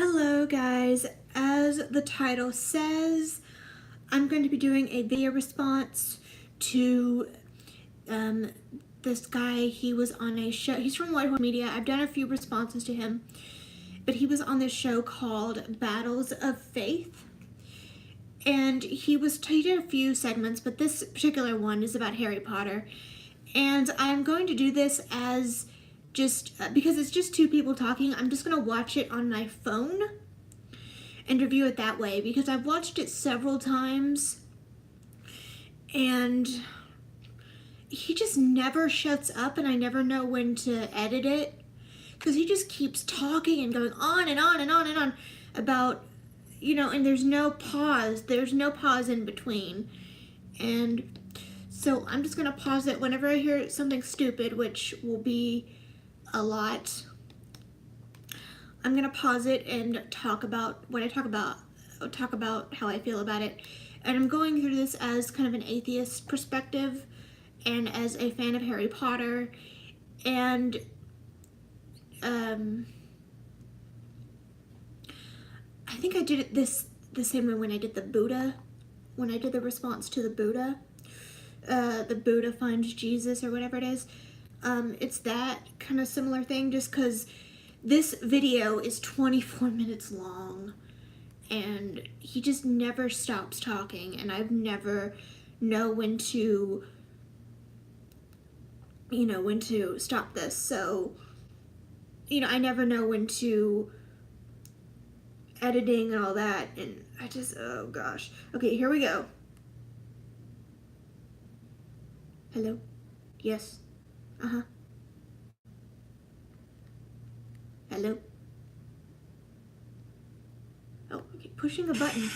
Hello guys, as the title says, I'm going to be doing a video response to this guy. He was on a show, he's from White Horse Media. I've done a few responses to him, but he was on this show called Battles of Faith. And he did a few segments, but this particular one is about Harry Potter. And I'm going to do this as just, because it's just two people talking, I'm just going to watch it on my phone and review it that way, because I've watched it several times and he just never shuts up, and I never know when to edit it because he just keeps talking and going on and on and on and on about, you know, and there's no pause in between. And so I'm just gonna pause it whenever I hear something stupid, which will be a lot. I'm gonna pause it and talk about how I feel about it. And I'm going through this as kind of an atheist perspective and as a fan of Harry Potter. And I think I did it the same way when I did the Buddha, when I did the response to the Buddha. The Buddha finds Jesus or whatever it is. It's that kind of similar thing, just because this video is 24 minutes long and he just never stops talking, and I've never know when to, when to stop this. So, I never know when to editing and all that, and I just, oh gosh. Okay, here we go. Hello? Yes. Uh-huh. Hello? Oh, okay, pushing a button.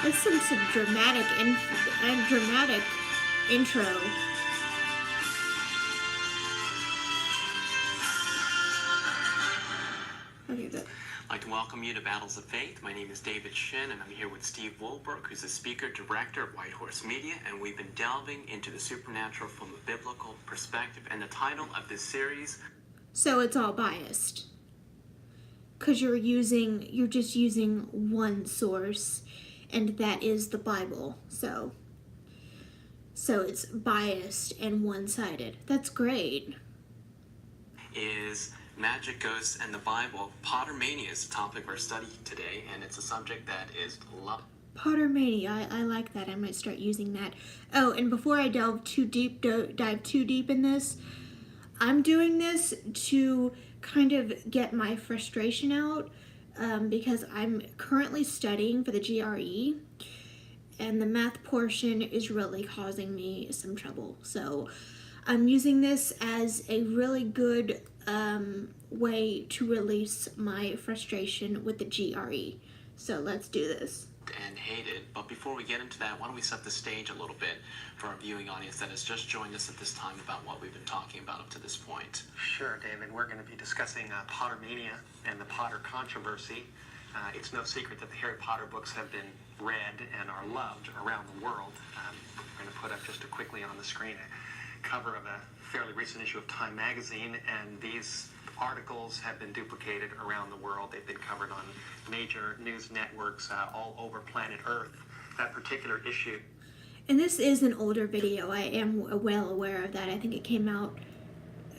That's some dramatic intro. Okay, good. I'd like to welcome you to Battles of Faith. My name is David Shin, and I'm here with Steve Wohlberg, who's the speaker director of White Horse Media, and we've been delving into the supernatural from a biblical perspective. And the title of this series... So it's all biased, because you're just using one source, and that is the Bible. So it's biased and one-sided. That's great. Is magic, ghosts, and the Bible. Pottermania is the topic of our study today, and it's a subject that is loved. Pottermania, I like that. I might start using that. Oh, and before I dive too deep in this, I'm doing this to kind of get my frustration out, because I'm currently studying for the GRE, and the math portion is really causing me some trouble. So I'm using this as a really good way to release my frustration with the GRE. So let's do this. And hated. But before we get into that, why don't we set the stage a little bit for our viewing audience that has just joined us at this time about what we've been talking about up to this point. Sure, David. We're going to be discussing Pottermania and the Potter controversy. It's no secret that the Harry Potter books have been read and are loved around the world. We're going to put up just quickly on the screen a cover of a fairly recent issue of Time magazine, and these articles have been duplicated around the world. They've been covered on major news networks all over planet Earth. That particular issue. And this is an older video. I am well aware of that. I think it came out,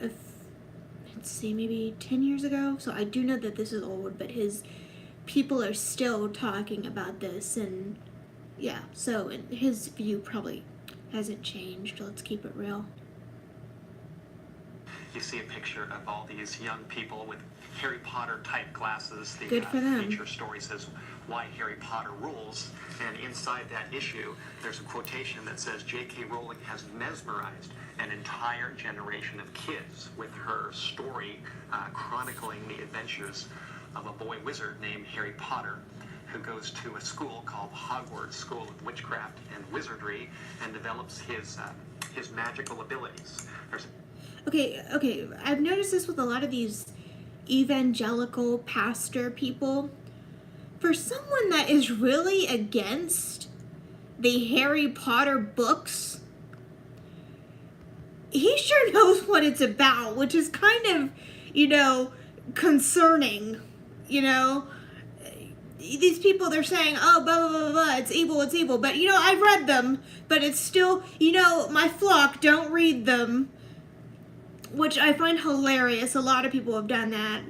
let's see, maybe 10 years ago. So I do know that this is old, but people are still talking about this, and yeah, so his view probably hasn't changed. Let's keep it real. You see a picture of all these young people with Harry Potter type glasses. The Good for them. feature story says why Harry Potter rules, and inside that issue there's a quotation that says J.K. Rowling has mesmerized an entire generation of kids with her story chronicling the adventures of a boy wizard named Harry Potter, who goes to a school called Hogwarts School of Witchcraft and Wizardry and develops his magical abilities. Okay, I've noticed this with a lot of these evangelical pastor people. For someone that is really against the Harry Potter books, he sure knows what it's about, which is kind of, concerning, you know. These people, they're saying, oh, blah, blah, blah, blah, it's evil, but, you know, I've read them, but it's still, you know, my flock don't read them, which I find hilarious. A lot of people have done that.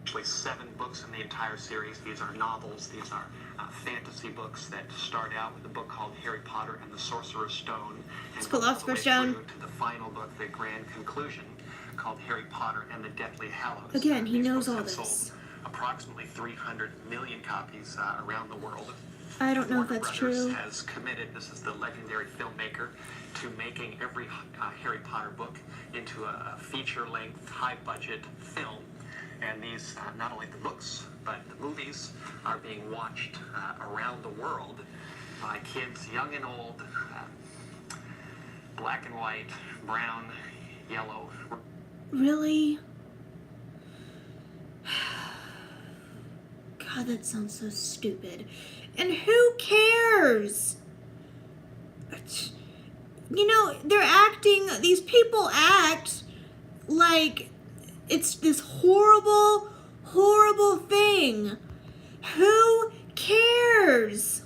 Actually 7 books in the entire series. These are novels. These are fantasy books that start out with a book called Harry Potter and the Sorcerer's Stone. It's And go all the Philosopher's way Stone. through to the final book, the grand conclusion, called Harry Potter and the Deathly Hallows. Again, he These knows books all have this. sold approximately 300 million copies around the world. I don't know if Warner that's Brothers true. has committed, this is the legendary filmmaker, to making every Harry Potter book into a feature-length, high-budget film. And these, not only the books, but the movies are being watched around the world by kids young and old, black and white, brown, yellow. Really? God, that sounds so stupid. And who cares? You know, these people act like it's this horrible, horrible thing. Who cares?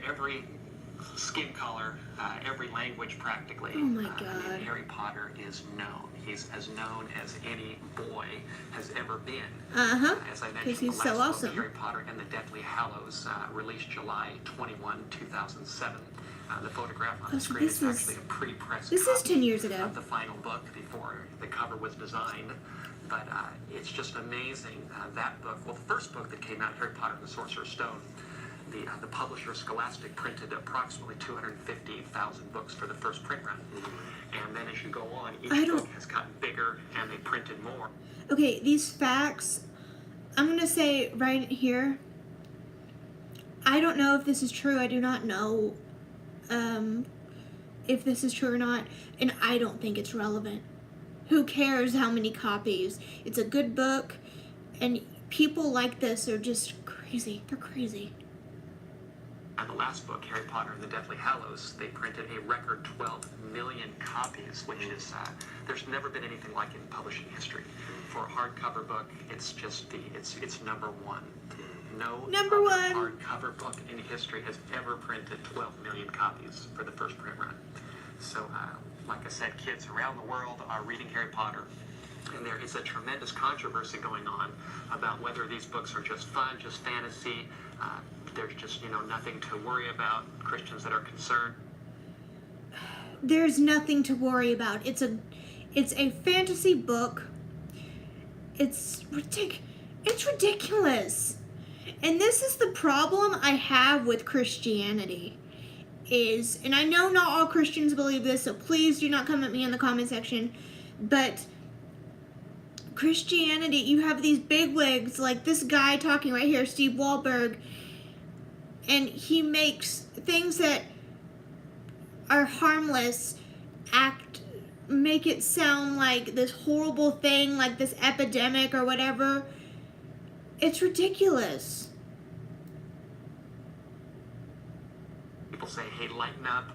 Every skin color, every language practically. Oh my God. In Harry Potter is known. He's as known as any boy has ever been. Uh-huh. As I Because mentioned, he's the so last book, awesome. Harry Potter and the Deathly Hallows, released July 21, 2007. The photograph on Oh, the so screen this is is- actually a pre-pressed this is copy 10 years ago. of the final book before the cover was designed. But it's just amazing, that book. Well, the first book that came out, Harry Potter and the Sorcerer's Stone, the publisher Scholastic printed approximately 250,000 books for the first print run. And then as you go on, each book has gotten bigger and they printed more. Okay, these facts, I'm going to say right here, I don't know if this is true. I do not know if this is true or not, and I don't think it's relevant. Who cares how many copies? It's a good book, and people like this are just crazy. They're crazy. And the last book, Harry Potter and the Deathly Hallows, they printed a record 12 million copies, which is, there's never been anything like it in publishing history. For a hardcover book, it's just it's number one. No Number other one. hardcover book in history has ever printed 12 million copies for the first print run. So, like I said, kids around the world are reading Harry Potter. And there is a tremendous controversy going on about whether these books are just fun, just fantasy. There's just, nothing to worry about. Christians that are concerned. There's nothing to worry about. It's a fantasy book. It's ridiculous. And this is the problem I have with Christianity. And I know not all Christians believe this, so please do not come at me in the comment section, but Christianity, you have these bigwigs like this guy talking right here, Steve Wahlberg, and he makes things that are harmless make it sound like this horrible thing, like this epidemic or whatever. It's ridiculous. People say, hey, lighten up,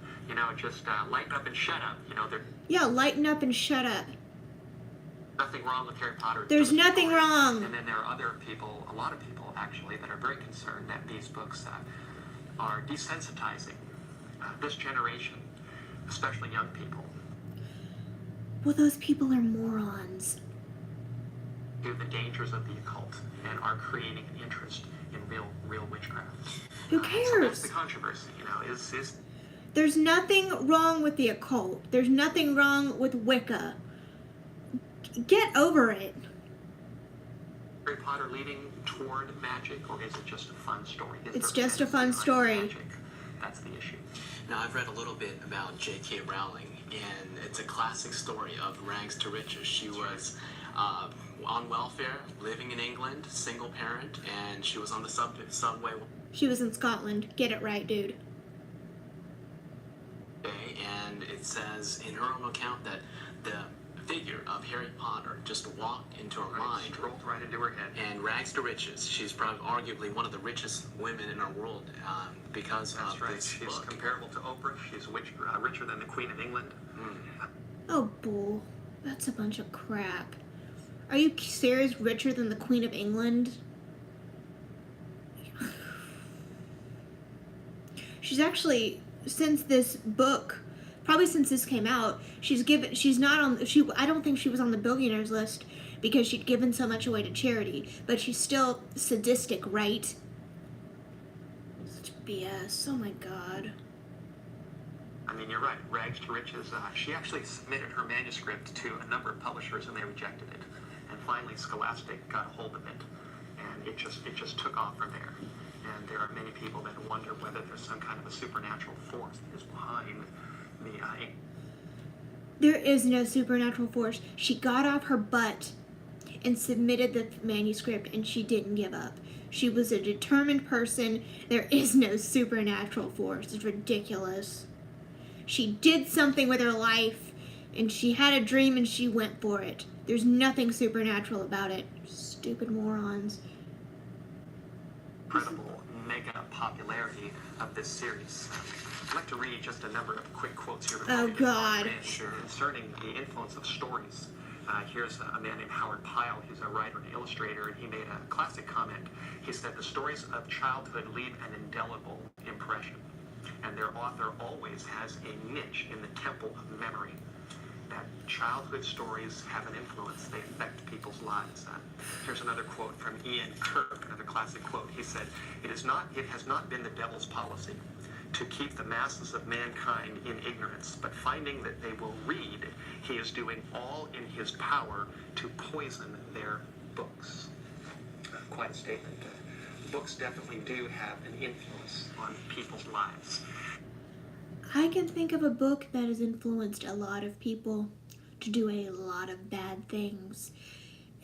just lighten up and shut up. Yeah, lighten up and shut up. Nothing wrong with Harry Potter. There's Just nothing stories. wrong. And then there are other people, a lot of people actually, that are very concerned that these books are desensitizing this generation, especially young people, Well, those people are morons. to the dangers of the occult and are creating an interest in real witchcraft. Who So that's cares? the controversy, is There's nothing wrong with the occult. There's nothing wrong with Wicca. Get over it. Harry Potter leading toward magic, or is it just a fun story? Is It's there just a fun fantasy behind story. magic? That's the issue. Now, I've read a little bit about J.K. Rowling, and it's a classic story of rags to riches. She was on welfare, living in England, single parent, and she was on the subway one She was in Scotland. Get it right, dude. day, and it says in her own account that figure of Harry Potter just walked into her mind Strolled right into her head. and rags to riches. She's probably arguably one of the richest women in our world because That's of right. this She's book. comparable to Oprah. She's richer than the Queen of England. Oh, bull. That's a bunch of crap. Are you serious? Richer than the Queen of England? She's actually, since this book, probably since this came out, she's not on, I don't think she was on the billionaires list because she'd given so much away to charity, but she's still sadistic, right? Such BS. Oh my god. I mean, you're right. Rags to riches. She actually submitted her manuscript to a number of publishers, and they rejected it. And finally, Scholastic got a hold of it, and it just took off from there. And there are many people that wonder whether there's some kind of a supernatural force that is behind the There is no supernatural force. She got off her butt and submitted the manuscript, and she didn't give up. She was a determined person. There is no supernatural force. It's ridiculous. She did something with her life, and she had a dream, and she went for it. There's nothing supernatural about it. Stupid morons. incredible mega popularity of this series. I'd like to read just a number of quick quotes here. Oh, God. Concerning the influence of stories. Here's a man named Howard Pyle. He's a writer and illustrator, and he made a classic comment. He said, "The stories of childhood leave an indelible impression, and their author always has a niche in the temple of memory." That childhood stories have an influence. They affect people's lives. Here's another quote from Ian Kirk, another classic quote. He said, it has not been the devil's policy to keep the masses of mankind in ignorance, but finding that they will read, he is doing all in his power to poison their books." Quite a statement. Books definitely do have an influence on people's lives. I can think of a book that has influenced a lot of people to do a lot of bad things.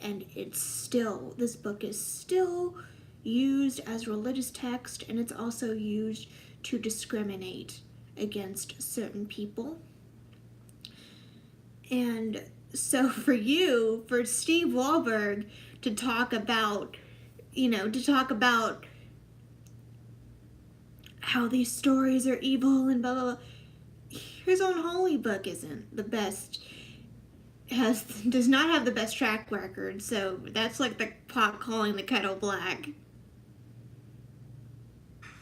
And this book is still used as religious text, and it's also used to discriminate against certain people. And so for Steve Wahlberg to talk about, how these stories are evil and blah, blah, blah. His own holy book isn't the best, does not have the best track record, so that's like the pot calling the kettle black.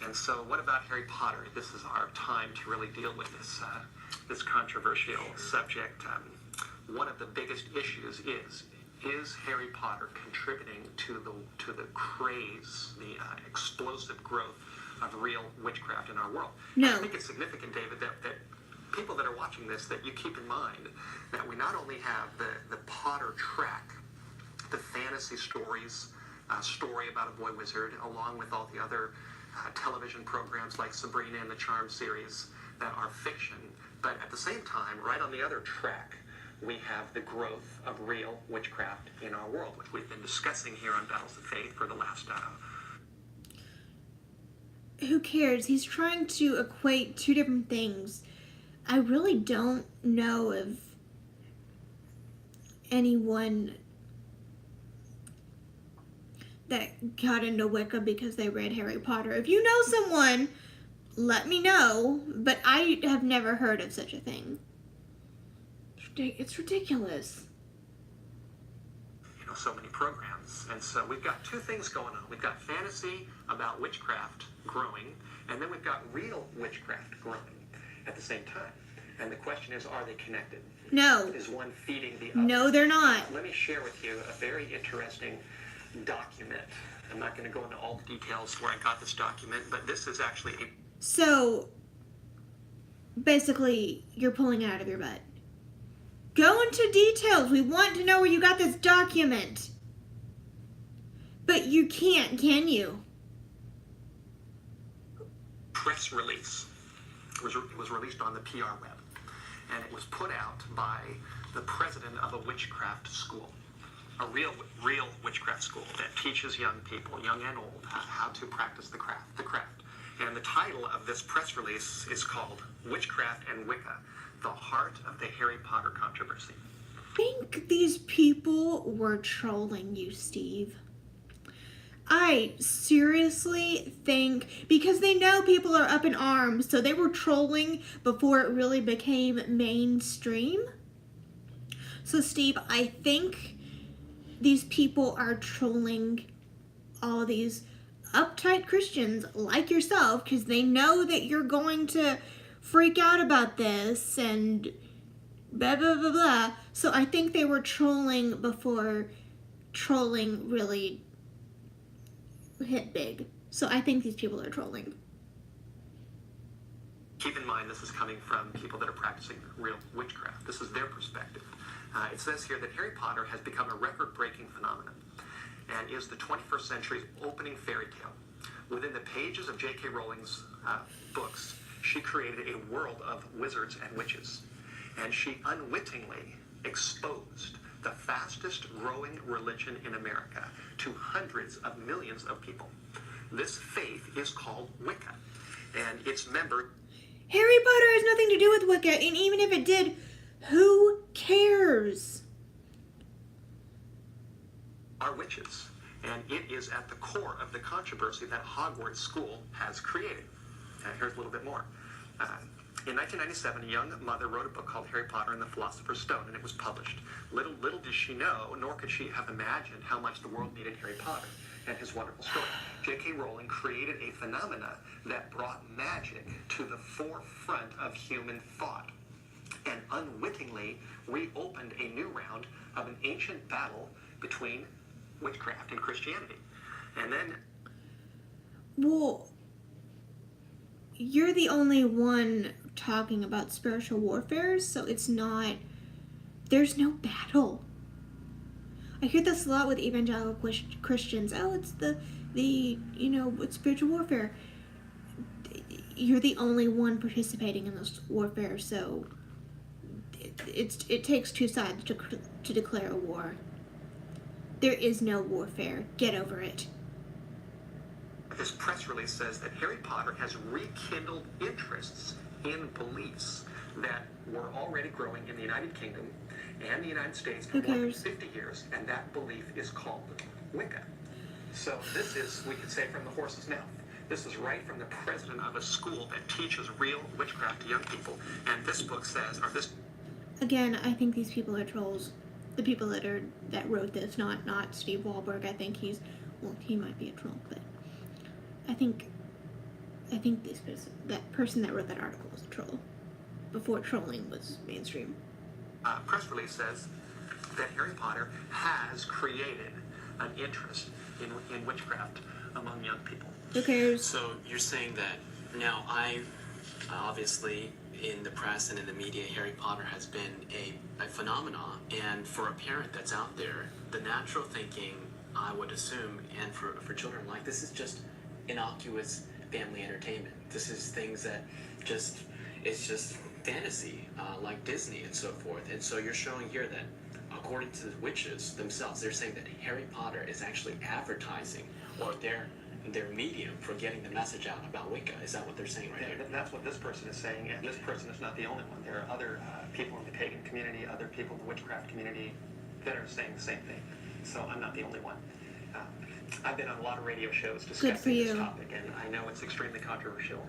And so what about Harry Potter? This is our time to really deal with this controversial subject. One of the biggest issues is Harry Potter contributing to the craze, the explosive growth of real witchcraft in our world? No. I think it's significant, David, that people that are watching this, that you keep in mind that we not only have the Potter track, the fantasy stories, story about a boy wizard, along with all the other television programs like Sabrina and the Charmed series that are fiction, but at the same time, right on the other track, we have the growth of real witchcraft in our world, which we've been discussing here on Battles of Faith for the last Who cares? He's trying to equate two different things. I really don't know of anyone that got into Wicca because they read Harry Potter. If you know someone, let me know, but I have never heard of such a thing. It's ridiculous. so many programs. And so we've got two things going on. We've got fantasy about witchcraft growing, and then we've got real witchcraft growing at the same time. And the question is, are they connected? No. Is one feeding the other? No, they're not. Let me share with you a very interesting document. I'm not going to go into all the details where I got this document, but this is actually a... So, basically, you're pulling it out of your butt. Go into details. We want to know where you got this document. But you can't, can you? Press release. It was released on the PR web. And it was put out by the president of a witchcraft school. A real witchcraft school that teaches young people, young and old, how to practice the craft. And the title of this press release is called Witchcraft and Wicca, the Heart of the Harry Potter Controversy. think these people were trolling you, Steve. I seriously think, because they know people are up in arms, so they were trolling before it really became mainstream. So, Steve, I think these people are trolling all these uptight Christians like yourself because they know that you're going to freak out about this and blah, blah, blah, blah. So I think they were trolling before trolling really hit big. So I think these people are trolling. Keep in mind, this is coming from people that are practicing real witchcraft. This is their perspective. It says here that Harry Potter has become a record-breaking phenomenon and is the 21st century's opening fairy tale. Within the pages of J.K. Rowling's books, she created a world of wizards and witches, and she unwittingly exposed the fastest growing religion in America to hundreds of millions of people. This faith is called Wicca, and its members... Harry Potter has nothing to do with Wicca, and even if it did, who cares? Are witches, and it is at the core of the controversy that Hogwarts School has created. Here's a little bit more. In 1997, a young mother wrote a book called Harry Potter and the Philosopher's Stone, and it was published. Little did she know, nor could she have imagined how much the world needed Harry Potter and his wonderful story. J.K. Rowling created a phenomena that brought magic to the forefront of human thought and unwittingly reopened a new round of an ancient battle between witchcraft and Christianity. And then... Well, you're the only one talking about spiritual warfare, so it's not... There's no battle. I hear this a lot with evangelical Christians. Oh, it's it's spiritual warfare. You're the only one participating in this warfare, so it takes two sides to declare a war. There is no warfare. Get over it. This press release says that Harry Potter has rekindled interests in beliefs that were already growing in the United Kingdom and the United States for more than 50 years, and that belief is called Wicca. So this is, we could say, from the horse's mouth. This is right from the president of a school that teaches real witchcraft to young people, and this book says, or this... Again, I think these people are trolls. The people that wrote this, not Steve Wohlberg. I think he might be a troll, but I think that person that wrote that article was a troll before trolling was mainstream. Press release says that Harry Potter has created an interest in witchcraft among young people. Who cares? So you're saying that now obviously in the press and in the media, Harry Potter has been a phenomenon, and for a parent that's out there, the natural thinking, I would assume, and for children, like, this is just innocuous family entertainment. This is things that it's just fantasy, like Disney and so forth. And so you're showing here that according to the witches themselves, they're saying that Harry Potter is actually advertising, or their medium for getting the message out about Wicca. Is that what they're saying right here? That's what this person is saying, and this person is not the only one. There are other people in the pagan community, other people in the witchcraft community that are saying the same thing. So I'm not the only one. I've been on a lot of radio shows discussing this topic, and I know it's extremely controversial.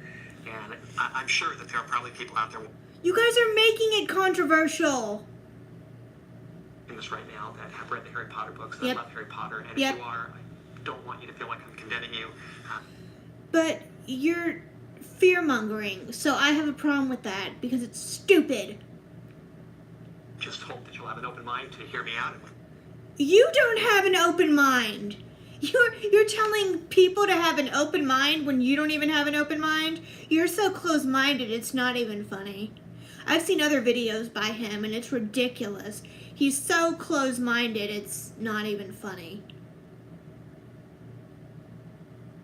And I'm sure that there are probably people out there You guys are making it controversial. in this right now that have read the Harry Potter books, that love Harry Potter, and if you are, I don't want you to feel like I'm condemning you. But you're fear-mongering, so I have a problem with that because it's stupid. Just hope that you'll have an open mind to hear me out. You don't have an open mind. You're telling people to have an open mind when you don't even have an open mind? You're so close-minded, it's not even funny. I've seen other videos by him, and it's ridiculous. He's so close-minded, it's not even funny.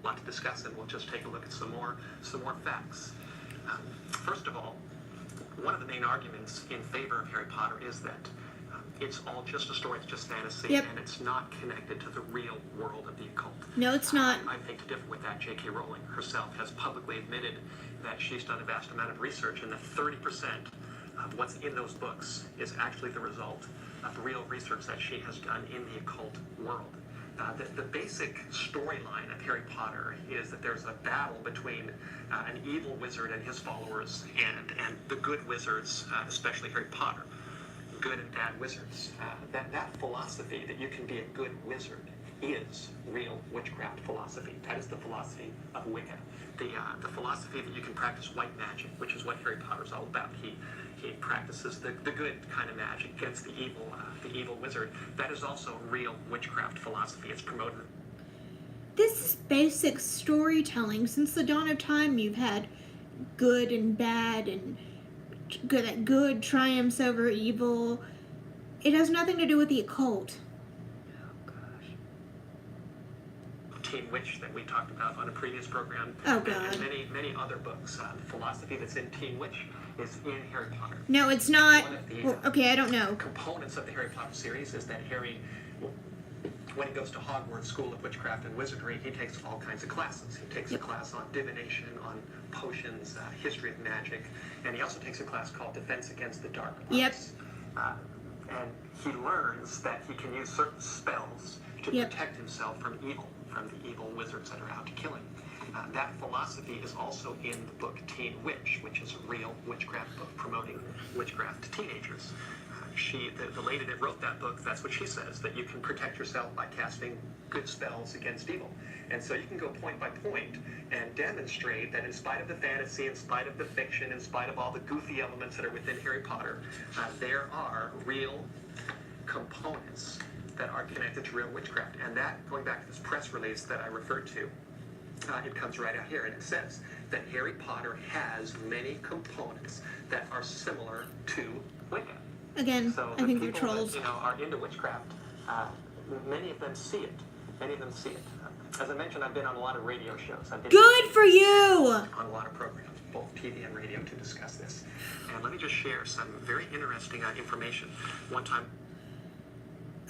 A lot to discuss, and we'll just take a look at some more facts. First of all, one of the main arguments in favor of Harry Potter is that it's all just a story, it's just fantasy, and it's not connected to the real world of the occult. No, it's not. I think to differ with that, J.K. Rowling herself has publicly admitted that she's done a vast amount of research, and that 30% of what's in those books is actually the result of real research that she has done in the occult world. The basic storyline of Harry Potter is that there's a battle between an evil wizard and his followers and the good wizards, especially Harry Potter, good and bad wizards. That philosophy that you can be a good wizard is real witchcraft philosophy. That is the philosophy of Wicca. The philosophy that you can practice white magic, which is what Harry Potter's all about. He practices the good kind of magic against the evil wizard. That is also real witchcraft philosophy. It's promoted. This is basic storytelling. Since the dawn of time, you've had good and bad, and good triumphs over evil. It has nothing to do with the occult. Teen Witch that we talked about on a previous program. Oh, God. And many other books. The philosophy that's in Teen Witch is in Harry Potter. No, it's not. One of the, Well, okay, I don't know. components of the Harry Potter series is that Harry, when he goes to Hogwarts School of Witchcraft and Wizardry, he takes all kinds of classes. He takes a class on divination, on potions, history of magic, and he also takes a class called Defense Against the Dark Arts. Yep. And he learns that he can use certain spells to protect himself from the evil wizards that are out to kill him. That philosophy is also in the book Teen Witch, which is a real witchcraft book promoting witchcraft to teenagers. The lady that wrote that book, that's what she says, that you can protect yourself by casting good spells against evil. And so you can go point by point and demonstrate that in spite of the fantasy, in spite of the fiction, in spite of all the goofy elements that are within Harry Potter, there are real components that are connected to real witchcraft. And that, going back to this press release that I referred to, it comes right out here, and it says that Harry Potter has many components that are similar to Wicca. Again, So I think they're people trolls. that, are into witchcraft, many of them see it. Many of them see it. As I mentioned, I've been on a lot of radio shows. I've been Good for you! on a lot of programs, both TV and radio, to discuss this. And let me just share some very interesting information. One time,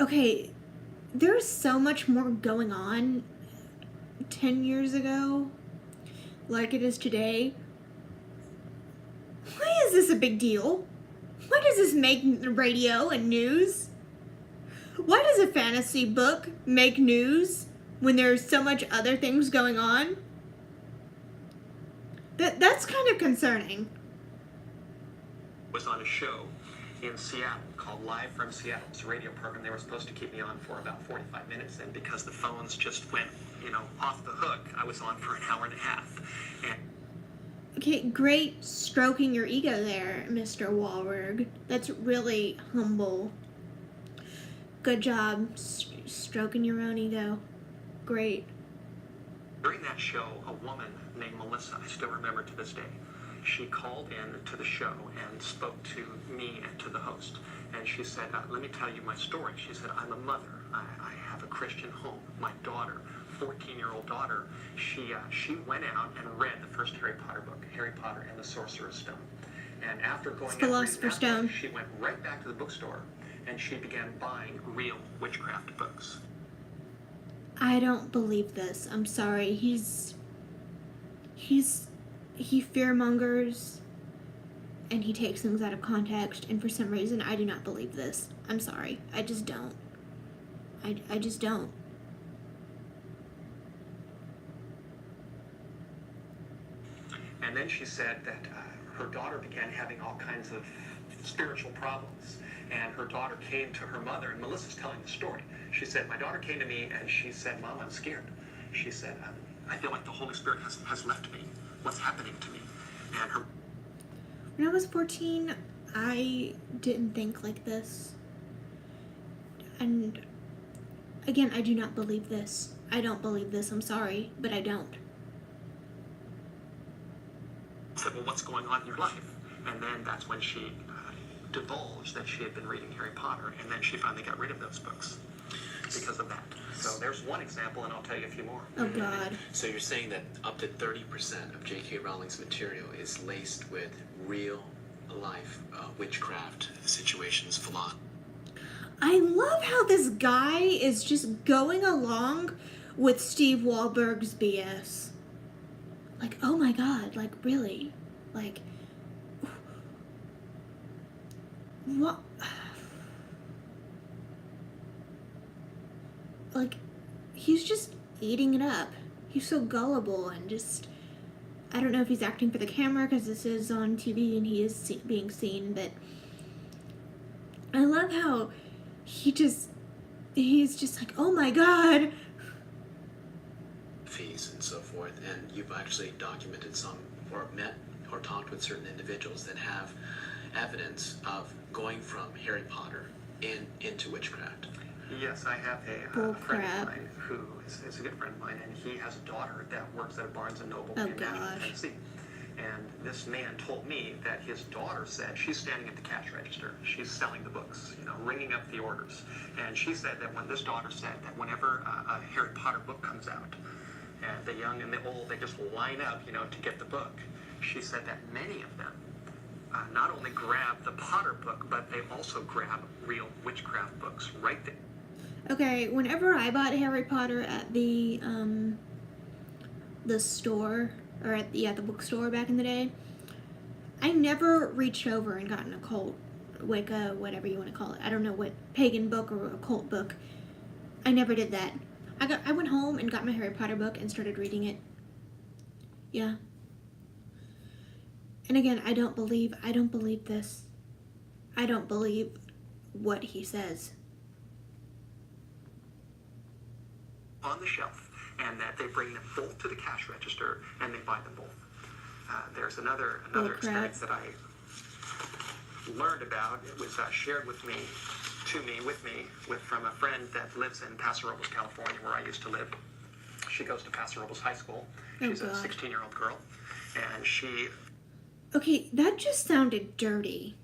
Okay, there's so much more going on 10 years ago like it is today. Why is this a big deal? Why does this make radio and news? Why does a fantasy book make news when there's so much other things going on? That's kind of concerning. was on a show in Seattle called Live from Seattle. It's a radio program. They were supposed to keep me on for about 45 minutes, and because the phones just went, off the hook, I was on for an hour and a half. And Okay, great stroking your ego there, Mr. Wahlberg. That's really humble. Good job stroking your own ego. Great. during that show, a woman named Melissa, I still remember to this day, she called in to the show and spoke to me and to the host. And she said, let me tell you my story. She said, I'm a mother. I have a Christian home. My daughter, 14-year-old daughter, she went out and read the first Harry Potter book, Harry Potter and the Sorcerer's Stone. And after going out and reading Philosopher's that book, Stone. she went right back to the bookstore and she began buying real witchcraft books. I don't believe this. I'm sorry. He fearmongers and he takes things out of context, and for some reason I do not believe this. I'm sorry. I just don't. I just don't. And then she said that her daughter began having all kinds of spiritual problems. And her daughter came to her mother, and Melissa's telling the story. She said, my daughter came to me and she said, Mom, I'm scared. She said, I feel like the Holy Spirit has left me. What's happening to me? And her When I was 14, I didn't think like this. And again, I do not believe this. I don't believe this. I'm sorry, but I don't. said, well, what's going on in your life? And then that's when she divulged that she had been reading Harry Potter, and then she finally got rid of those books because of that. So there's one example, and I'll tell you a few more. Oh, God. So you're saying that up to 30% of J.K. Rowling's material is laced with real life witchcraft situations, philosophy. I love how this guy is just going along with Steve Wahlberg's BS. Like, oh my God, like, really? Like, what? he's just eating it up. He's so gullible and just, I don't know if he's acting for the camera because this is on TV and he is being seen, but I love how he's just like, oh my god. Fees and so forth, and you've actually documented some or met or talked with certain individuals that have evidence of going from Harry Potter into witchcraft. Yes, I have a Bull friend crap. of mine who is a good friend of mine, and he has a daughter that works at a Barnes & Noble Oh, in Nashville, gosh. Tennessee. And this man told me that his daughter said, she's standing at the cash register, she's selling the books, you know, ringing up the orders. And she said that when this daughter said that whenever a Harry Potter book comes out, and the young and the old, they just line up, you know, to get the book. She said that many of them not only grab the Potter book, but they also grab real witchcraft books right there. Okay, whenever I bought Harry Potter at the store, or at the bookstore back in the day, I never reached over and got an occult, Wicca, whatever you want to call it. I don't know what pagan book or occult book. I never did that. I went home and got my Harry Potter book and started reading it. Yeah. And again, I don't believe this. I don't believe what he says. On the shelf, and that they bring them both to the cash register and they buy them both. There's another crap. experience that I learned about. It was shared with me from a friend that lives in Paso Robles, California, where I used to live. She goes to Paso Robles High School. She's a God. 16-year-old girl, and she Okay, that just sounded dirty.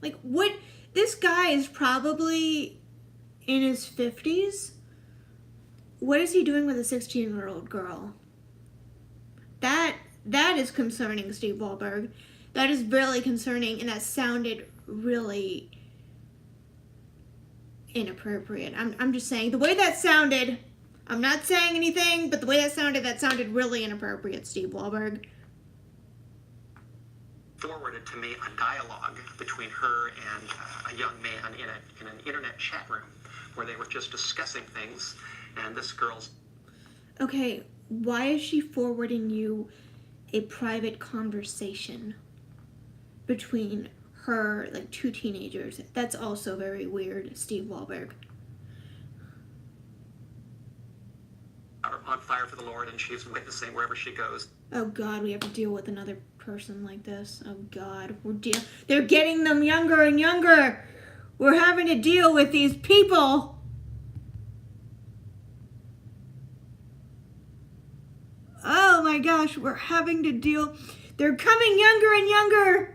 Like, what? This guy is probably in his 50s. What is he doing with a 16-year-old girl? That is concerning, Steve Wahlberg. That is really concerning, and that sounded really inappropriate. I'm just saying, the way that sounded, I'm not saying anything, but the way that sounded really inappropriate, Steve Wahlberg. forwarded to me a dialogue between her and a young man in an internet chat room where they were just discussing things, and this girl's Okay, why is she forwarding you a private conversation between her, like, two teenagers? That's also very weird, Steve Wahlberg. are on fire for the Lord, and she's witnessing wherever she goes. Oh God, we have to deal with another person like this. Oh God, they're getting them younger and younger. We're having to deal with these people. Oh my gosh, we're having to deal. They're coming younger and younger.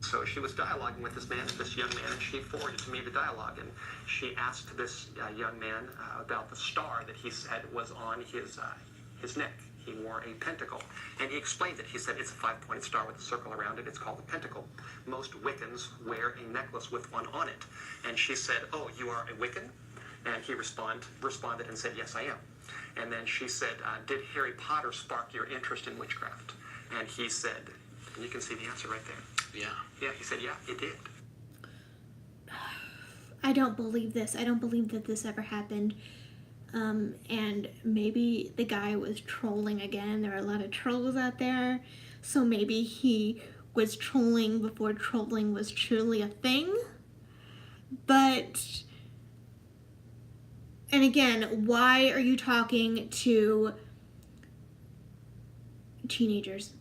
So she was dialoguing with this young man, and she forwarded to me the dialogue, and she asked this young man about the star that he said was on his neck. He wore a pentacle, and he explained it. He said it's a 5-pointed star with a circle around it. It's called a pentacle. Most Wiccans wear a necklace with one on it. And she said, "Oh, you are a Wiccan?" And he responded and said, "Yes, I am." And then she said, "Did Harry Potter spark your interest in witchcraft?" And he said, and you can see the answer right there. Yeah, he said, "Yeah, it did." I don't believe this. I don't believe that this ever happened. And maybe the guy was trolling again. There are a lot of trolls out there. So maybe he was trolling before trolling was truly a thing. But, and again, why are you talking to teenagers?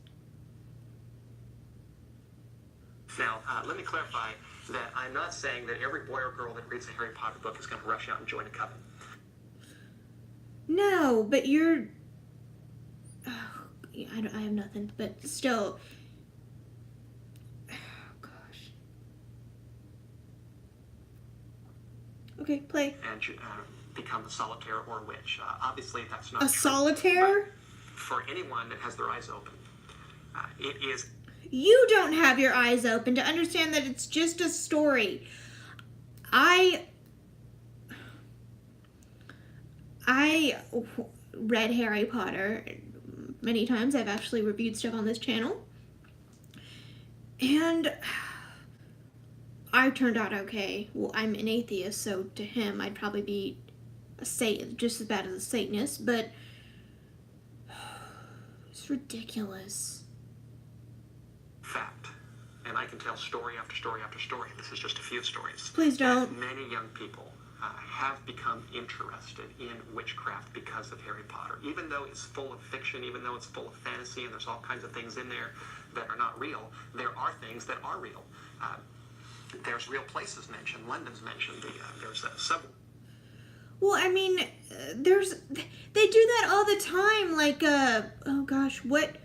Now, let me clarify that I'm not saying that every boy or girl that reads a Harry Potter book is going to rush out and join a coven. No, but you're... Oh, I have nothing, but still... Oh, gosh. Okay, play. And become a solitaire or a witch. Obviously, that's not A true. solitaire? But for anyone that has their eyes open, it is... You don't have your eyes open to understand that it's just a story. I read Harry Potter many times. I've actually reviewed stuff on this channel. And I turned out okay. Well, I'm an atheist, so to him, I'd probably be just as bad as a Satanist, but it's ridiculous. Fact. And I can tell story after story after story. This is just a few stories. Please don't. Many young people have become interested in witchcraft because of Harry Potter. Even though it's full of fiction, even though it's full of fantasy, and there's all kinds of things in there that are not real, there are things that are real. There's real places mentioned. London's mentioned. There's a subway. Well, I mean, they do that all the time. Like, oh gosh, what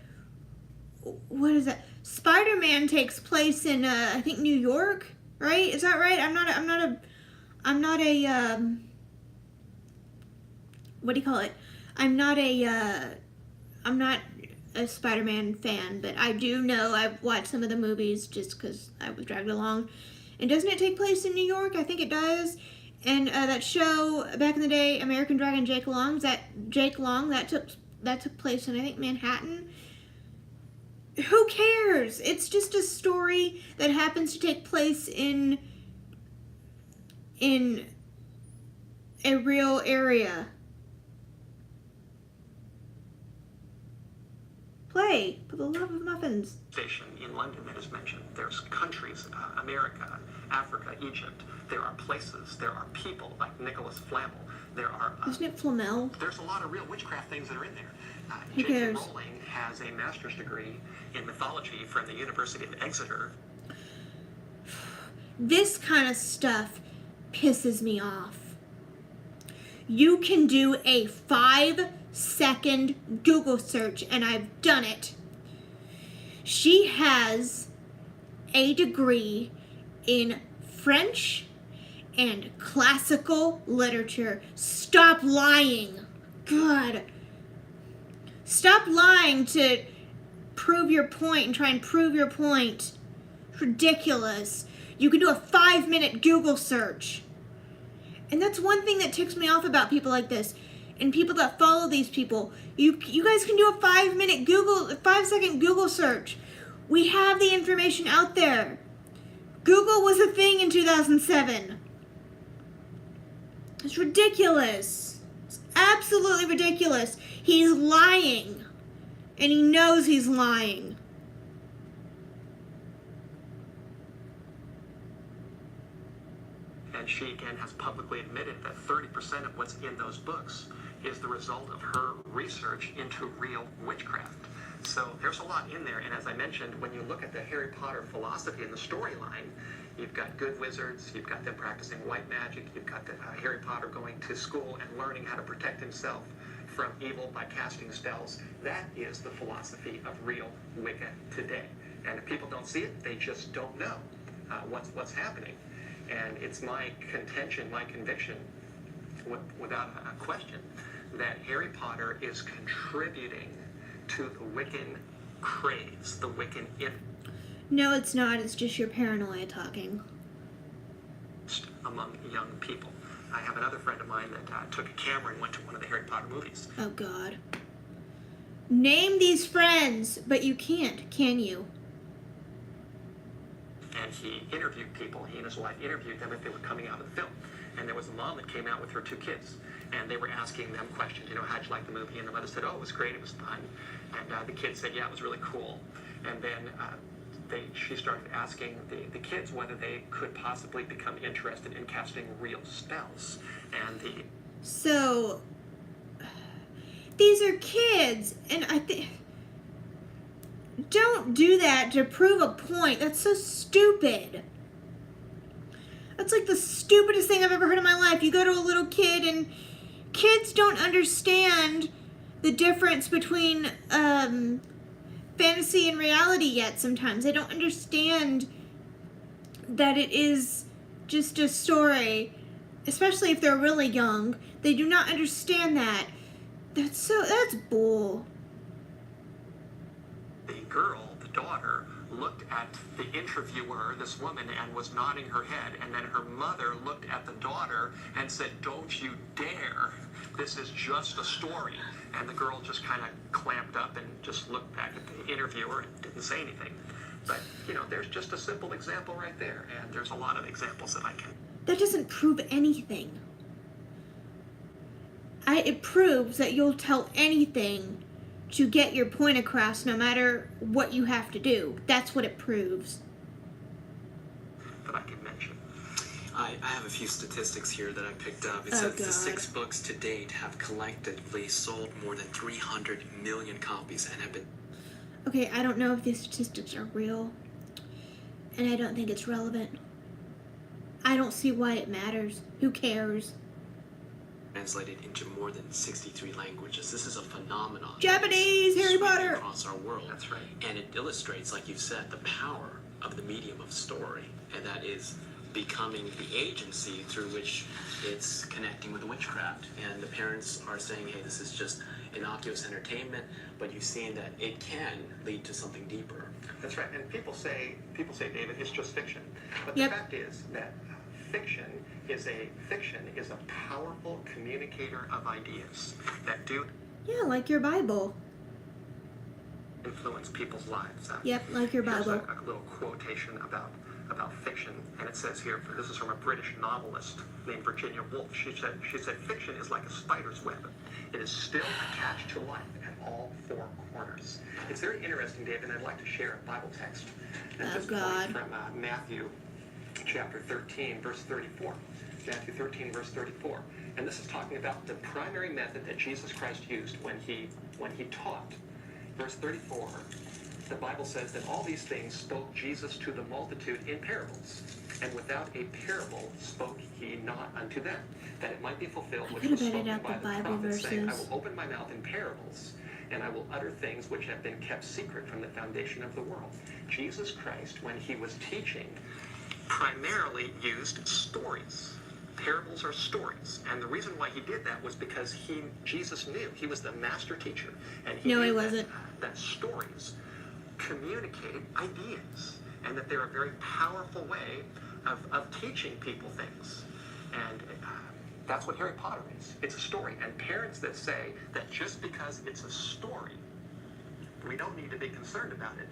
is that? Spider-Man takes place in, I think, New York, right? Is that right? I'm not a what do you call it? I'm not a Spider-Man fan, but I do know I've watched some of the movies just because I was dragged along. And doesn't it take place in New York? I think it does. And that show back in the day, American Dragon Jake Long, that took place in, I think, Manhattan. Who cares? It's just a story that happens to take place in a real area. Play, for the love of muffins. Station in London that is mentioned. There's countries, America, Africa, Egypt. There are places, there are people like Nicholas Flamel. There are... Isn't it Flamel? There's a lot of real witchcraft things that are in there. Who J.K. cares? Rowling has a master's degree in mythology from the University of Exeter. This kind of stuff pisses me off. You can do a 5-second Google search, and I've done it. She has a degree in French and classical literature. Stop lying. God. Stop lying to prove your point and try and prove your point. It's ridiculous. You can do a 5-minute Google search. And that's one thing that ticks me off about people like this and people that follow these people. You guys can do a 5-second Google search. We have the information out there. Google was a thing in 2007. It's ridiculous. It's absolutely ridiculous. He's lying. And he knows he's lying. And she, again, has publicly admitted that 30% of what's in those books is the result of her research into real witchcraft. So there's a lot in there. And as I mentioned, when you look at the Harry Potter philosophy and the storyline, you've got good wizards, you've got them practicing white magic, you've got Harry Potter going to school and learning how to protect himself from evil by casting spells. That is the philosophy of real Wicca today. And if people don't see it, they just don't know what's happening. And it's my contention, my conviction, without a question, that Harry Potter is contributing to the Wiccan craze, the Wiccan No, it's not. It's just your paranoia talking. among young people. I have another friend of mine that took a camera and went to one of the Harry Potter movies. Oh, God. Name these friends, but you can't, can you? And he interviewed people, he and his wife interviewed them if they were coming out of the film. And there was a mom that came out with her 2 kids. And they were asking them questions, how'd you like the movie? And the mother said, oh, it was great, it was fun. And the kids said, yeah, it was really cool. And then she started asking the kids whether they could possibly become interested in casting real spells. And So, these are kids, and I think... Don't do that to prove a point. That's so stupid. That's like the stupidest thing I've ever heard in my life. You go to a little kid, and kids don't understand the difference between fantasy and reality yet sometimes. They don't understand that it is just a story, especially if they're really young. They do not understand that. That's bull. the girl, the daughter, looked at the interviewer, this woman, and was nodding her head. And then her mother looked at the daughter and said, don't you dare. This is just a story. And the girl just kind of clamped up and just looked back at the interviewer and didn't say anything. But, there's just a simple example right there. And there's a lot of examples that I can. That doesn't prove anything. it proves that you'll tell anything to get your point across, no matter what you have to do. That's what it proves. That I can mention. I have a few statistics here that I picked up. It Oh, says the God. 6 books to date have collectively sold more than 300 million copies and have been Okay, I don't know if these statistics are real, and I don't think it's relevant. I don't see why it matters. Who cares? translated into more than 63 languages. This is a phenomenon. Japanese, that is Harry sweeping Potter. across our world. That's right. And it illustrates, like you said, the power of the medium of story, and that is becoming the agency through which it's connecting with witchcraft. And the parents are saying, hey, this is just innocuous entertainment, but you've seen that it can lead to something deeper. That's right. And people say, David, it's just fiction. But Yep. the fact is that fiction is a powerful communicator of ideas that do Yeah, like your Bible. influence people's lives. Yep, like your Here's Bible. a little quotation about fiction, and it says here, this is from a British novelist named Virginia Woolf. She said, fiction is like a spider's web. It is still attached to life at all 4 corners. It's very interesting, David, and I'd like to share a Bible text at Oh, this God. point from Matthew chapter 13, verse 34. Matthew 13, verse 34. And this is talking about the primary method that Jesus Christ used when he taught. Verse 34, the Bible says that all these things spoke Jesus to the multitude in parables, and without a parable spoke he not unto them, that it might be fulfilled which could was have edited spoken out by the the Bible prophet, saying, I verses. will open my mouth in parables, and I will utter things which have been kept secret from the foundation of the world. Jesus Christ, when he was teaching, primarily used stories. Parables are stories, and the reason why he did that was because Jesus knew he was the master teacher, and No, he knew wasn't. that stories communicate ideas, and that they're a very powerful way of teaching people things. And that's what Harry Potter is. It's a story, and parents that say that just because it's a story, we don't need to be concerned about it,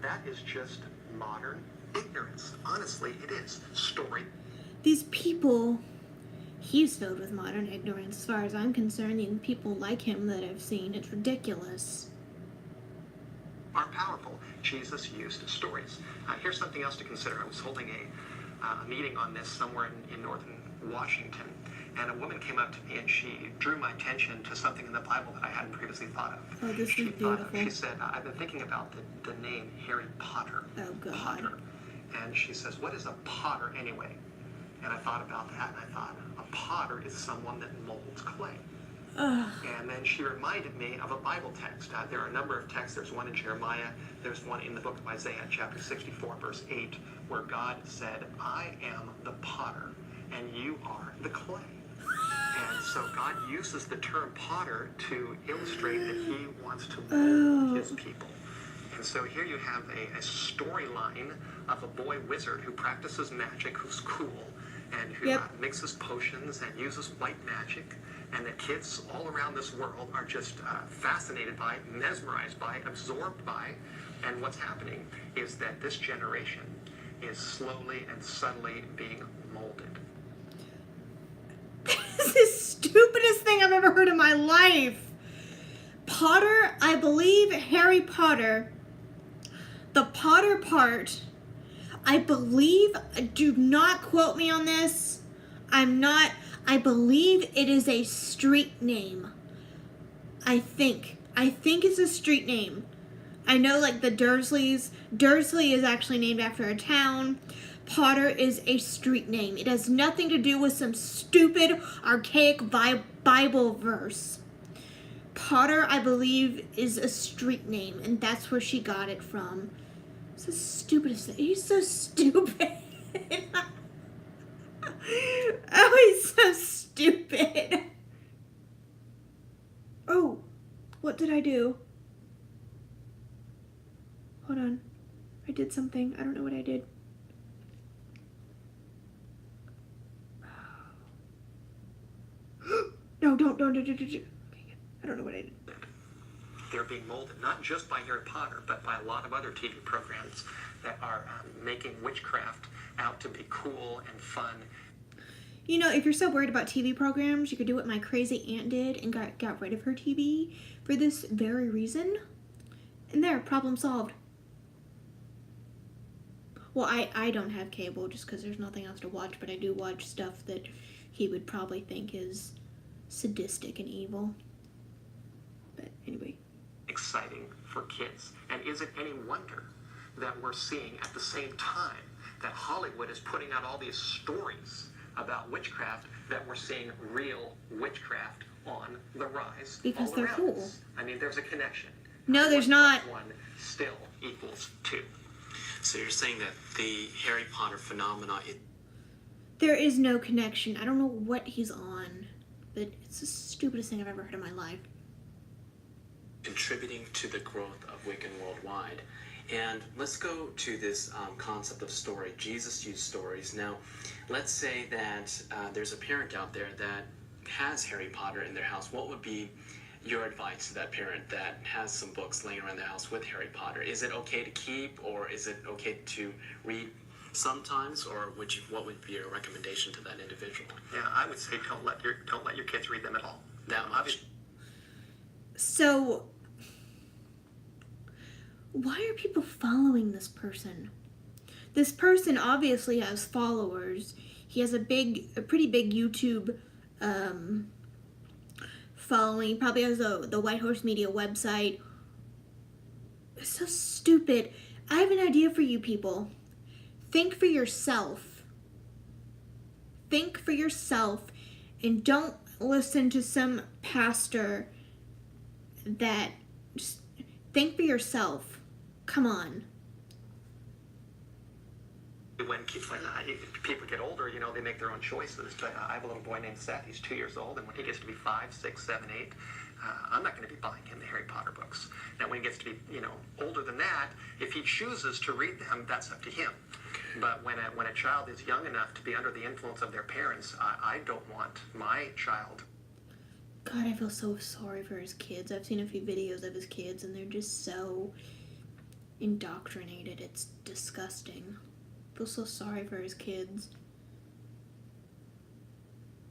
that is just modern ignorance. Honestly, it is. Story. These people, he's filled with modern ignorance as far as I'm concerned, and people like him that I've seen. It's ridiculous. Are powerful. Jesus used stories. Here's something else to consider. I was holding a meeting on this somewhere in northern Washington, and a woman came up to me and she drew my attention to something in the Bible that I hadn't previously thought of. Oh, this is beautiful. She said, I've been thinking about the name Harry Potter. Oh, God. Potter. And she says, what is a potter anyway? And I thought about that, and I thought, a potter is someone that molds clay. Ugh. And then she reminded me of a Bible text. There are a number of texts. There's one in Jeremiah. There's one in the book of Isaiah, chapter 64, verse 8, where God said, I am the potter, and you are the clay. And so God uses the term potter to illustrate that he wants to mold his people. And so here you have a storyline of a boy wizard who practices magic, who's cool, and who mixes potions and uses white magic, and the kids all around this world are just fascinated by, mesmerized by, absorbed by. And what's happening is that this generation is slowly and subtly being molded. This is the stupidest thing I've ever heard in my life. Potter, I believe Harry Potter, the Potter part, I believe, do not quote me on this, I believe it is a street name. I think it's a street name. I know, like, the Dursley is actually named after a town. Potter is a street name. It has nothing to do with some stupid, archaic Bible verse. Potter, I believe, is a street name, and that's where she got it from. It's the stupidest thing. He's so stupid. Oh, he's so stupid. Oh, what did I do? Hold on. I did something. I don't know what I did. No, don't. Okay, good. I don't know what I did. They're being molded, not just by Harry Potter, but by a lot of other TV programs that are making witchcraft out to be cool and fun. You know, if you're so worried about TV programs, you could do what my crazy aunt did and got rid of her TV for this very reason. And there, problem solved. Well, I don't have cable just because there's nothing else to watch, but I do watch stuff that he would probably think is sadistic and evil. But anyway. Exciting for kids. And is it any wonder that we're seeing at the same time that Hollywood is putting out all these stories about witchcraft, that we're seeing real witchcraft on the rise? Because all they're around cool. us? I mean, there's a connection. No, there's 1 not. plus 1 still equals 2. So you're saying that the Harry Potter phenomena is There is no connection. I don't know what he's on, but it's the stupidest thing I've ever heard in my life. contributing to the growth of Wiccan worldwide. And let's go to this concept of story. Jesus used stories. Now, let's say that there's a parent out there that has Harry Potter in their house. What would be your advice to that parent that has some books laying around the house with Harry Potter? Is it okay to keep, or is it okay to read sometimes, or what would be your recommendation to that individual? Yeah, I would say don't let your kids read them at all. That much. So, why are people following this person? This person obviously has followers. He has a pretty big YouTube following. He probably has the White Horse Media website. It's so stupid. I have an idea for you people. Think for yourself. Think for yourself, and don't listen to some pastor that just think for yourself. Come on. When people get older, you know, they make their own choices. But I have a little boy named Seth. He's 2 years old, and when he gets to be 5, 6, 7, 8, I'm not going to be buying him the Harry Potter books. Now, when he gets to be, you know, older than that, if he chooses to read them, that's up to him. But when a child is young enough to be under the influence of their parents, I don't want my child. God, I feel so sorry for his kids. I've seen a few videos of his kids, and they're just so indoctrinated. It's disgusting. I feel so sorry for his kids.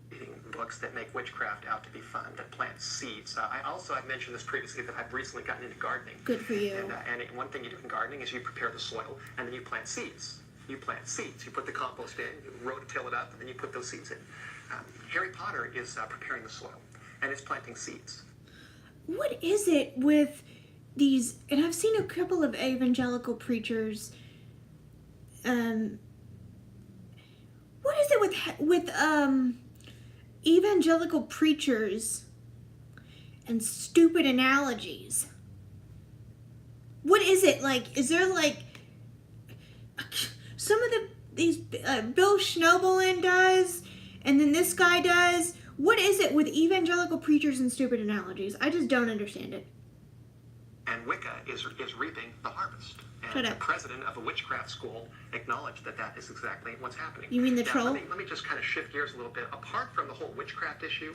Reading books that make witchcraft out to be fun, that plant seeds. I've mentioned this previously, that I've recently gotten into gardening. Good for you. And one thing you do in gardening is you prepare the soil, and then you plant seeds. You plant seeds. You put the compost in, you rototill it up, and then you put those seeds in. Harry Potter is preparing the soil, and it's planting seeds. What is it with these? And I've seen a couple of evangelical preachers. What is it with evangelical preachers and stupid analogies? What is it like? Is there like some of these Bill Schnoebelen does, and then this guy does? What is it with evangelical preachers and stupid analogies? I just don't understand it. And Wicca is reaping the harvest. And Shut up. the president of a witchcraft school acknowledged that is exactly what's happening. You mean the now, troll? Let me just kind of shift gears a little bit. Apart from the whole witchcraft issue,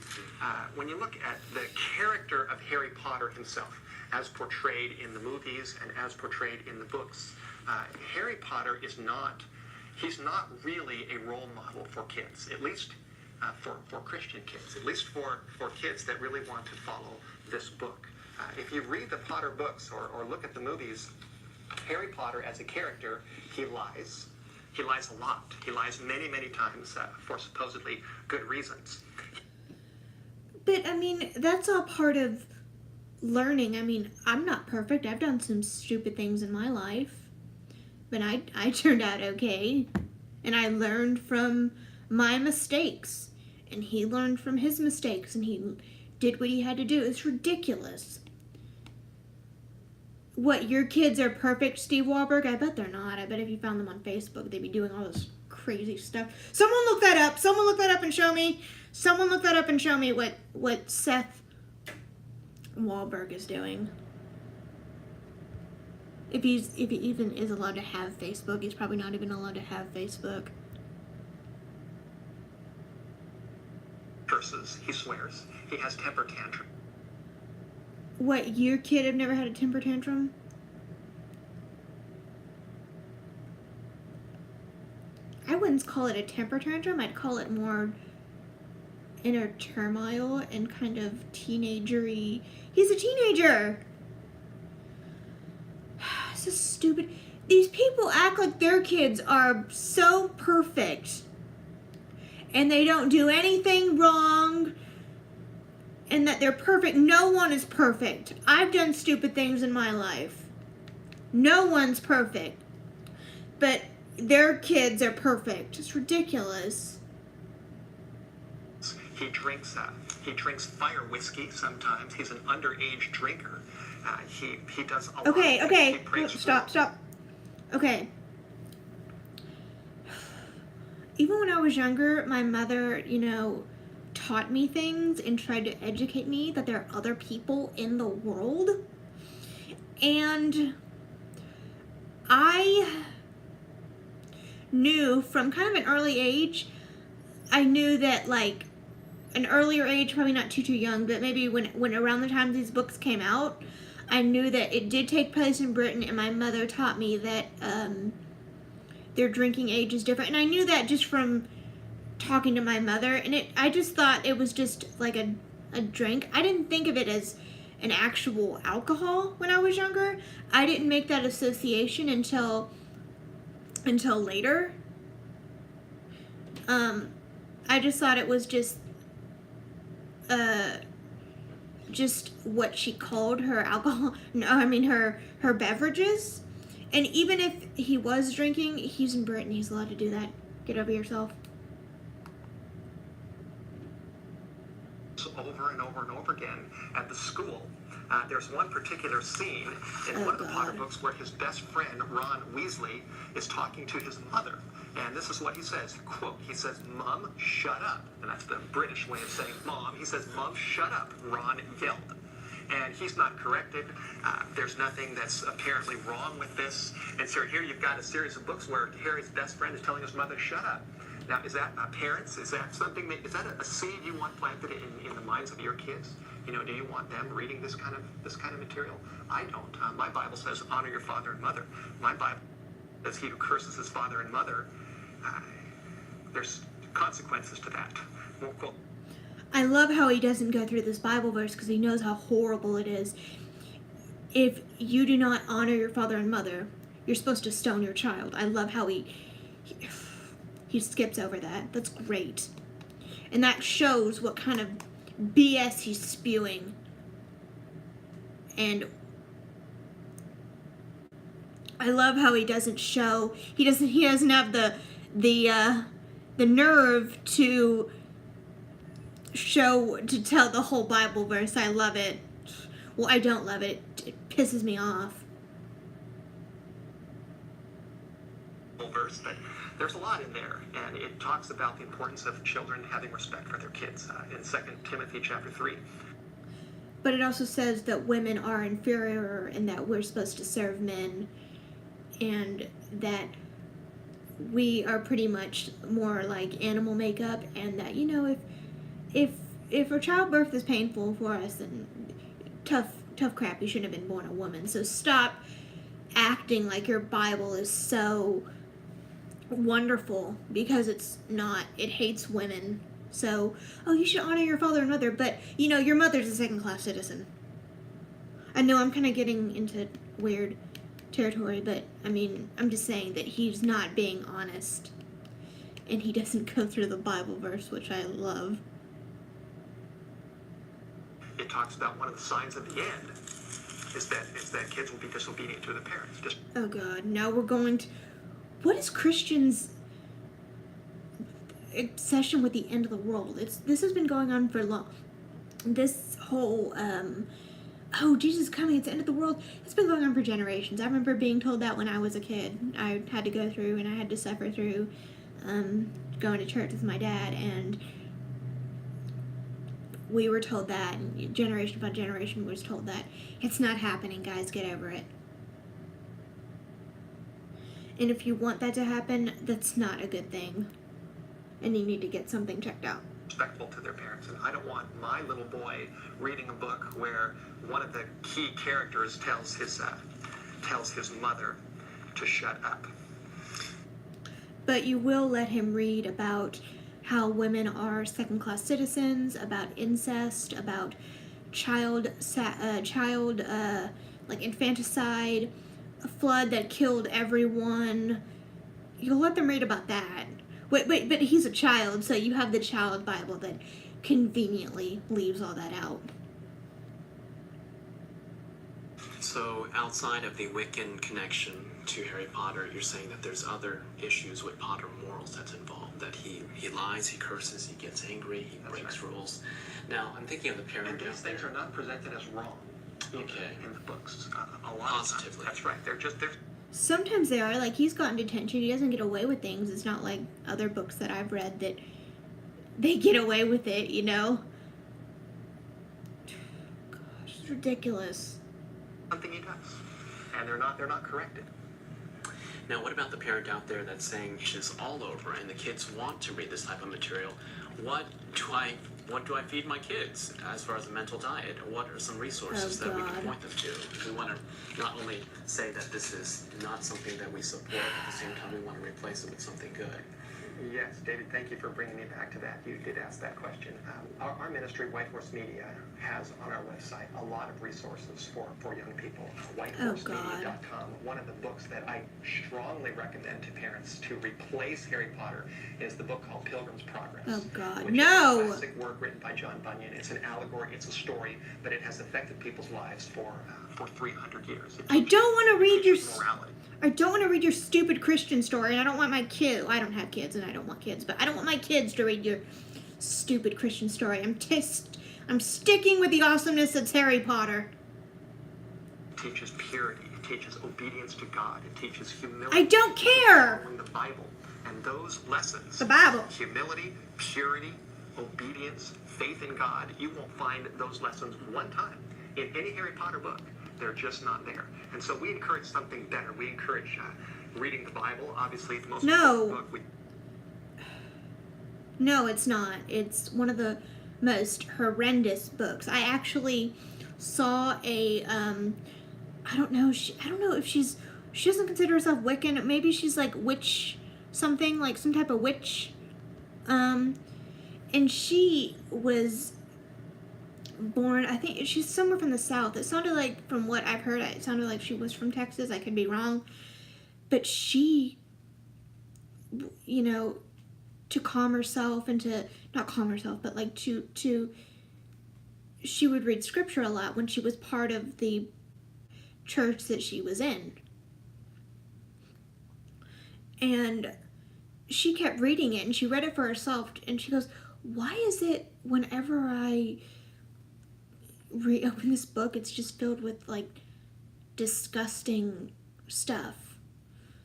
when you look at the character of Harry Potter himself, as portrayed in the movies and as portrayed in the books, Harry Potter he's not really a role model for kids, at least for Christian kids, at least for kids that really want to follow this book. If you read the Potter books or look at the movies, Harry Potter as a character, he lies. He lies a lot. He lies many, many times for supposedly good reasons. But, I mean, that's all part of learning. I mean, I'm not perfect. I've done some stupid things in my life. But I turned out okay. And I learned from my mistakes. And he learned from his mistakes. And he did what he had to do. It's ridiculous. What, your kids are perfect, Steve Wahlberg? I bet they're not. I bet if you found them on Facebook, they'd be doing all this crazy stuff. Someone look that up. Someone look that up and show me. Someone look that up and show me what Seth Wahlberg is doing. If he even is allowed to have Facebook, he's probably not even allowed to have Facebook. Curses. He swears. He has temper tantrums. What, your kid have never had a temper tantrum? I wouldn't call it a temper tantrum. I'd call it more inner turmoil and kind of teenagery. He's a teenager. So stupid. These people act like their kids are so perfect and they don't do anything wrong and that they're perfect. No one is perfect. I've done stupid things in my life. No one's perfect. But their kids are perfect. It's ridiculous. He drinks fire whiskey sometimes. He's an underage drinker. He does a lot of things. Okay. He prays Stop. Okay. Even when I was younger, my mother, taught me things and tried to educate me that there are other people in the world. And I knew from kind of an early age, I knew that, like, an earlier age, probably not too young, but maybe when around the time these books came out, I knew that it did take place in Britain, and my mother taught me that their drinking age is different. And I knew that just from talking to my mother, and I just thought it was just like a drink. I didn't think of it as an actual alcohol when I was younger. I didn't make that association until later. I just thought it was just what she called her alcohol. No, I mean her beverages. And even if he was drinking, he's in Britain. He's allowed to do that. Get over yourself. over and over and over again at the school. There's one particular scene in one of the Potter books where his best friend, Ron Weasley, is talking to his mother. And this is what he says, quote, he says, "Mom, shut up." And that's the British way of saying mom. He says, "Mom, shut up," Ron yelled. And he's not corrected. There's nothing that's apparently wrong with this. And so here you've got a series of books where Harry's best friend is telling his mother, "Shut up." Now, is that parents? Is that something is that a seed you want planted in the minds of your kids? You know, do you want them reading this kind of material? I don't. My Bible says, "Honor your father and mother." My Bible says, "He who curses his father and mother," there's consequences to that. Well, I love how he doesn't go through this Bible verse because he knows how horrible it is. If you do not honor your father and mother, you're supposed to stone your child. I love how he skips over that. That's great. And that shows what kind of BS he's spewing. And I love how he doesn't have the nerve to tell the whole Bible verse. I love it. Well, I don't love it. It pisses me off. Verse, but there's a lot in there, and it talks about the importance of children having respect for their kids in 2 Timothy chapter 3. But it also says that women are inferior and that we're supposed to serve men, and that we are pretty much more like animal makeup, and that, you know, if a childbirth is painful for us, then tough crap, you shouldn't have been born a woman. So stop acting like your Bible is so wonderful, because it's not. It hates women. So, you should honor your father and mother, but, you know, your mother's a second-class citizen. I know I'm kind of getting into weird territory, but, I mean, I'm just saying that he's not being honest, and he doesn't go through the Bible verse, which I love. It talks about one of the signs of the end is that kids will be disobedient to their parents. Oh, God, now we're going to... What is Christians' obsession with the end of the world? This has been going on for long. This whole, Jesus is coming, it's the end of the world. It's been going on for generations. I remember being told that when I was a kid. I had to go through and I had to suffer through going to church with my dad, and we were told that, and generation upon generation was told that. It's not happening, guys. Get over it. And if you want that to happen, that's not a good thing. And you need to get something checked out. Respectful to their parents. And I don't want my little boy reading a book where one of the key characters tells his mother to shut up. But you will let him read about how women are second-class citizens, about incest, about like infanticide, a flood that killed everyone. You'll let them read about that. Wait, but he's a child, so you have the child Bible that conveniently leaves all that out. So, outside of the Wiccan connection to Harry Potter, you're saying that there's other issues with Potter morals that's involved. That he lies, he curses, he gets angry, he breaks rules. Now, I'm thinking of the parent And these out there. things are not presented as wrong Okay. in the books. A lot Positively. of times. That's right. They're Sometimes they are. Like, he's gotten detention. He doesn't get away with things. It's not like other books that I've read that they get away with it, you know? Gosh, it's ridiculous. something he does, and they're not corrected. Now, what about the parent out there that's saying it's all over and the kids want to read this type of material? What do I feed my kids as far as a mental diet? What are some resources that we can point them to? We want to not only say that this is not something that we support, at the same time we want to replace it with something good. Yes, David, thank you for bringing me back to that. You did ask that question. Our ministry, White Horse Media, has on our website a lot of resources for young people. WhiteHorseMedia.com. One of the books that I strongly recommend to parents to replace Harry Potter is the book called Pilgrim's Progress. Oh, God. Which No! is a classic work written by John Bunyan. It's an allegory, it's a story, but it has affected people's lives for 300 years. I don't want to read your... morality. I don't want to read your stupid Christian story, and I don't want my kid. I don't have kids, and I don't want kids, but I don't want my kids to read your stupid Christian story. I'm sticking with the awesomeness that's Harry Potter. It teaches purity. It teaches obedience to God. It teaches humility. I don't care. Following the Bible, and those lessons. The Bible. Humility, purity, obedience, faith in God. You won't find those lessons one time in any Harry Potter book. They're just not there. And so we encourage something better. We encourage reading the Bible. Obviously, the most important book. No, it's not. It's one of the most horrendous books. I actually saw a I don't know if she doesn't consider herself Wiccan. Maybe she's like witch something, like some type of witch. And she was born, I think she's somewhere from the South. It sounded like, from what I've heard, it sounded like she was from Texas. I could be wrong. But she, you know, to calm herself and to, not calm herself, but like to she would read scripture a lot when she was part of the church that she was in. And she kept reading it, and she read it for herself, and she goes, why is it whenever I reopen this book, it's just filled with like disgusting stuff?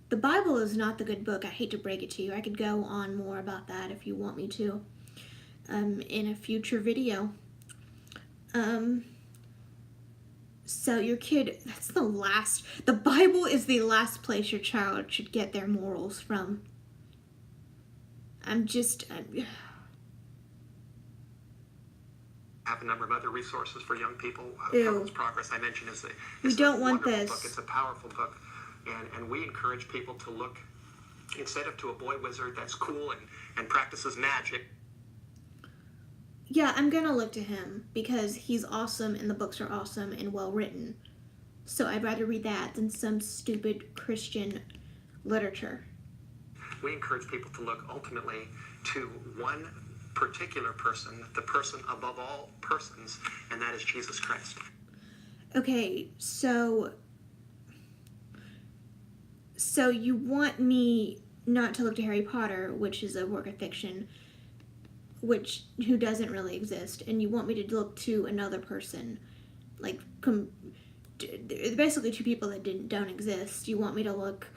The Bible is not the good book. I hate to break it to you. I could go on more about that if you want me to in a future video. So your kid, the Bible is the last place your child should get their morals from. Have a number of other resources for young people. Ew. Pilgrim's Progress, I mentioned, is We don't want wonderful this. book. It's a powerful book, and we encourage people to look, instead of to a boy wizard that's cool and practices magic. Yeah, I'm gonna look to him because he's awesome and the books are awesome and well written. So I'd rather read that than some stupid Christian literature. We encourage people to look ultimately to one particular person, the person above all persons, and that is Jesus Christ. Okay, so you want me not to look to Harry Potter, which is a work of fiction, who doesn't really exist, and you want me to look to another person, like basically two people that don't exist. You want me to look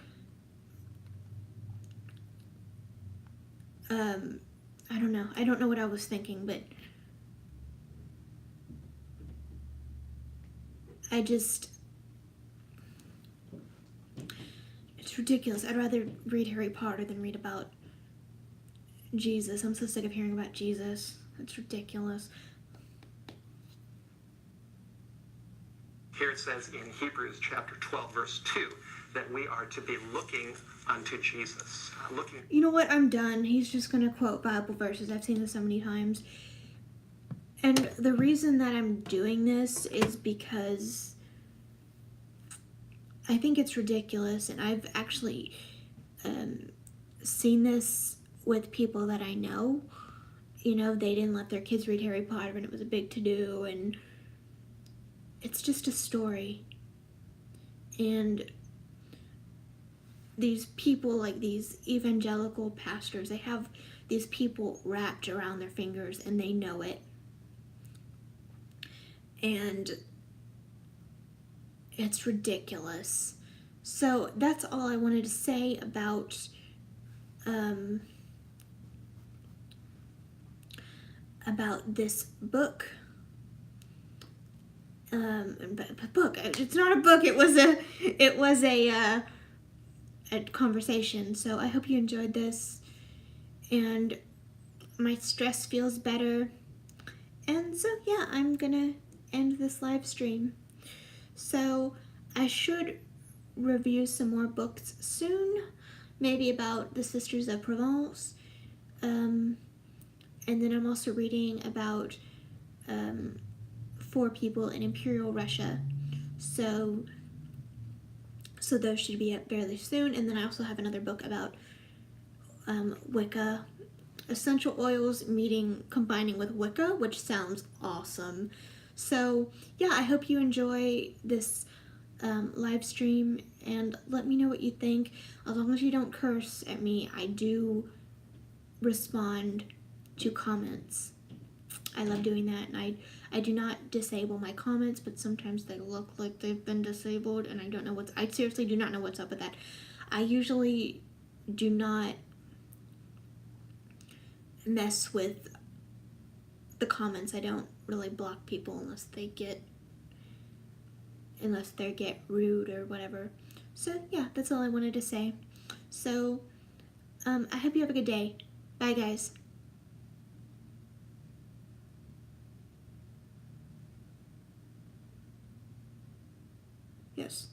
I don't know. I don't know what I was thinking, but it's ridiculous. I'd rather read Harry Potter than read about Jesus. I'm so sick of hearing about Jesus. It's ridiculous. Here it says in Hebrews chapter 12, verse 2, that we are to be looking unto Jesus. Looking. You know what? I'm done. He's just going to quote Bible verses. I've seen this so many times. And the reason that I'm doing this is because I think it's ridiculous. And I've actually seen this with people that I know. You know, they didn't let their kids read Harry Potter and it was a big to-do. And it's just a story. And these people, like these evangelical pastors, they have these people wrapped around their fingers and they know it. And it's ridiculous. So that's all I wanted to say about this book. Book. It's not a book. It was a conversation. So I hope you enjoyed this, and my stress feels better. And so yeah, I'm gonna end this live stream. So I should review some more books soon, maybe about the Sisters of Provence. And then I'm also reading about 4 people in Imperial Russia. So those should be up fairly soon. And then I also have another book about Wicca, essential oils combining with Wicca, which sounds awesome. So yeah, I hope you enjoy this live stream, and let me know what you think. As long as you don't curse at me, I do respond to comments. I love doing that, and I do not disable my comments, but sometimes they look like they've been disabled, and I seriously do not know what's up with that. I usually do not mess with the comments. I don't really block people unless they get rude or whatever. So yeah, that's all I wanted to say. So I hope you have a good day. Bye guys. Yes.